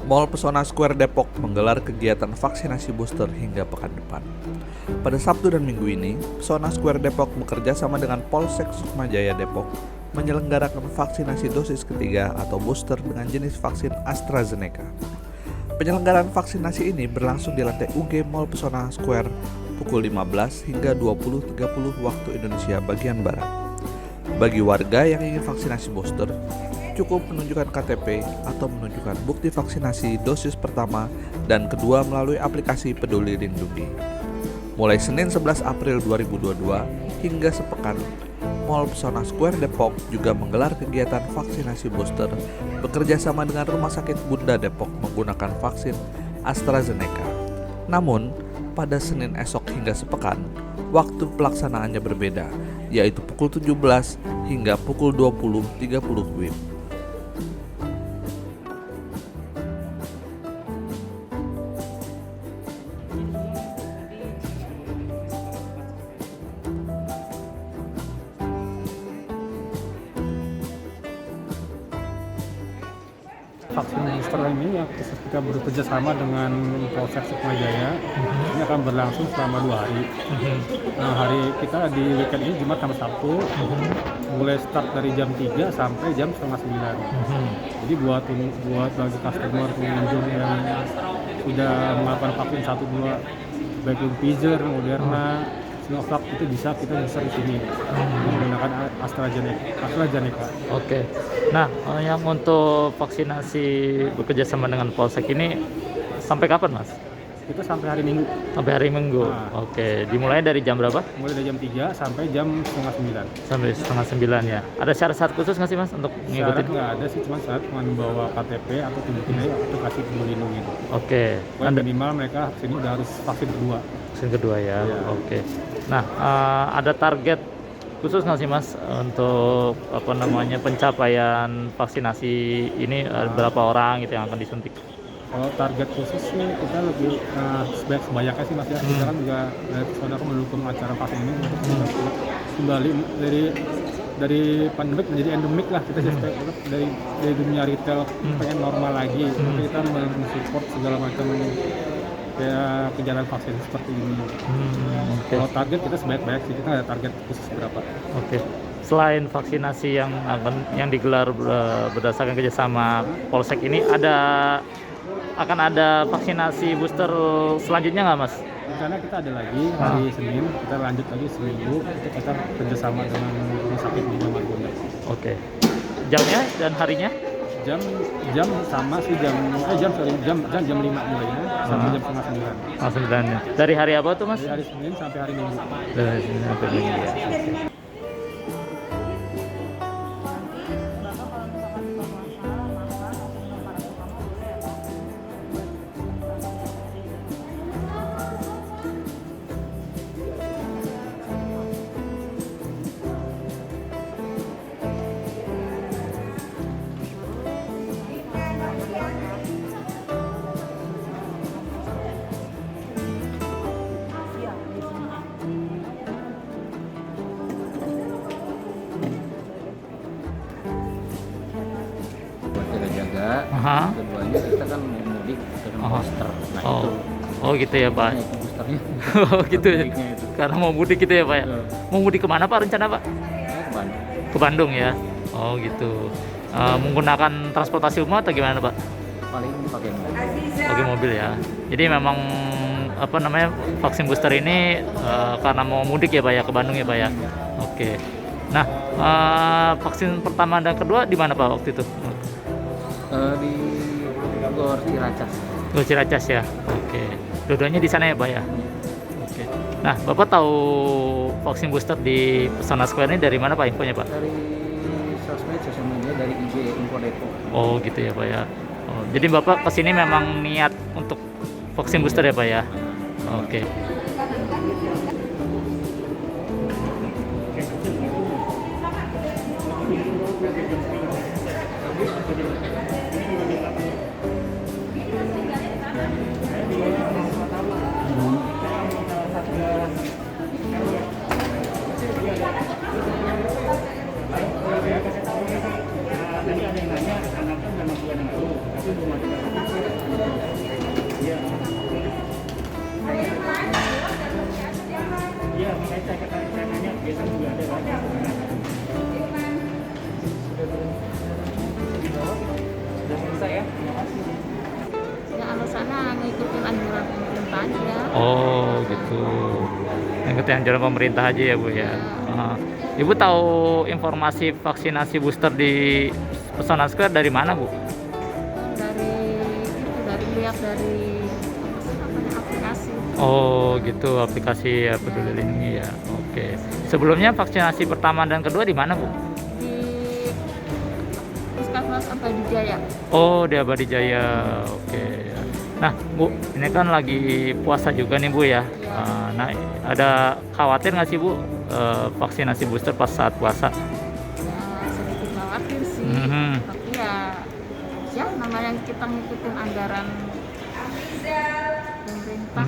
Mall Pesona Square Depok menggelar kegiatan vaksinasi booster hingga pekan depan. Pada Sabtu dan Minggu ini, Pesona Square Depok bekerja sama dengan Polsek Sukmajaya Depok menyelenggarakan vaksinasi dosis ketiga atau booster dengan jenis vaksin AstraZeneca. Penyelenggaraan vaksinasi ini berlangsung di lantai UG Mall Pesona Square pukul 15 hingga 20.30 waktu Indonesia bagian Barat. Bagi warga yang ingin vaksinasi booster, cukup menunjukkan KTP atau menunjukkan bukti vaksinasi dosis pertama dan kedua melalui aplikasi Peduli Lindungi. Mulai Senin 11 April 2022 hingga sepekan, Mall Pesona Square Depok juga menggelar kegiatan vaksinasi booster bekerja sama dengan Rumah Sakit Bunda Depok menggunakan vaksin AstraZeneca. Namun, pada Senin esok hingga sepekan, waktu pelaksanaannya berbeda, yaitu pukul 17 hingga pukul 20.30 WIB. Vaksin booster ini yang kita bekerja sama dengan Polsek Sukmajaya ini akan berlangsung selama 2 hari. Nah, hari kita di weekend ini Jumat sampai Sabtu, mulai start dari jam 3 sampai jam setengah 9. Jadi buat bagi customer pengunjung yang sudah melakukan vaksin 1-2 baik itu Pfizer, Moderna, Sinovac itu bisa kita booster di sini menggunakan AstraZeneca. Oke. Nah, yang untuk vaksinasi bekerja sama dengan Polsek ini sampai kapan, Mas? Kita sampai hari Minggu. Sampai hari Minggu. Nah. Oke. Dimulai dari jam berapa? Mulai dari jam 3 sampai jam setengah 9. Sampai setengah 9 ya. Ada syarat-syarat khusus nggak sih, Mas, untuk Syarat ngikutin? nggak ada sih, cuma syarat cuma membawa KTP atau tunjukin aja aplikasi Peduli Lindungi itu. Oke. Pokoknya minimal mereka sini udah harus vaksin kedua. Vaksin kedua ya. Iya. Oke. Nah, ada target khusus nggak sih, Mas, untuk pencapaian vaksinasi ini? Berapa orang gitu yang akan disuntik? Kalau target khusus sih kita lebih sebanyak-banyaknya sih, Mas ya. Kita kan juga dari Pesona mendukung acara vaksin ini untuk kembali dari pandemik menjadi endemik lah, kita dari dunia retail pengen normal lagi. Kita mensupport segala macam kayak kegiatan vaksin seperti ini. Oke. Kalau target kita sebanyak-banyak sih, kita ada target khusus berapa. Oke. Selain vaksinasi yang digelar berdasarkan kerjasama Polsek ini, akan ada vaksinasi booster selanjutnya nggak, Mas? Karena kita ada lagi hari Senin, kita lanjut lagi seminggu untuk kita kerjasama dengan Rumah Sakit Bunda Margonda. Oke. Jamnya dan harinya? Jam sama sih jam 5 mulainya sampai jam setengah 9. Langsung ya. Dari hari apa tuh, Mas? Dari hari Senin sampai hari Minggu. Dari Senin sampai Minggu ya. Jaga, Aha. keduanya kita kan mau mudik ke booster. Nah itu. Oh gitu ya, Pak. Nah, itu boosternya. Oh gitu ya. Mudiknya itu. Karena mau mudik gitu ya, Pak ya. Mau mudik kemana, Pak, rencana, Pak? Saya ke Bandung. Ke Bandung ya. Oh gitu. Menggunakan transportasi umum atau gimana, Pak? Paling pakai mobil. Pakai mobil ya. Jadi memang vaksin booster ini karena mau mudik ya, Pak ya, ke Bandung ya, Pak ya. Oke. Nah, vaksin pertama dan kedua di mana, Pak, waktu itu? Di Gor Ciracas. Gor Ciracas ya. Oke. Dua-duanya di sana ya, Pak ya. Oke. Nah, Bapak tahu vaksin booster di Pesona Square ini dari mana, Pak, infonya, Pak? Dari sosial media, dari IG Info Depok. Oh gitu ya, Pak ya. Oh, jadi Bapak kesini memang niat untuk vaksin booster ya, Pak ya. Oke. sana ngikutin anjuran pemerintah aja. Oh gitu. Ngikutin anjuran pemerintah aja ya Bu ya. Ibu tahu informasi vaksinasi booster di Pesona Square dari mana Bu? Dari lihat dari apa sih namanya aplikasi. Oh gitu, aplikasi ya Peduli Lindungi ya. Oke. Sebelumnya vaksinasi pertama dan kedua di mana Bu? Di Puskesmas Abadi Jaya. Oh di Abadi Jaya. Oke. Nah Bu, ini kan lagi puasa juga nih Bu ya. Nah ada khawatir nggak sih Bu vaksinasi booster pas saat puasa? Ya sedikit khawatir sih, Mhm. tapi ya namanya kita ngikutin anggaran pemerintah.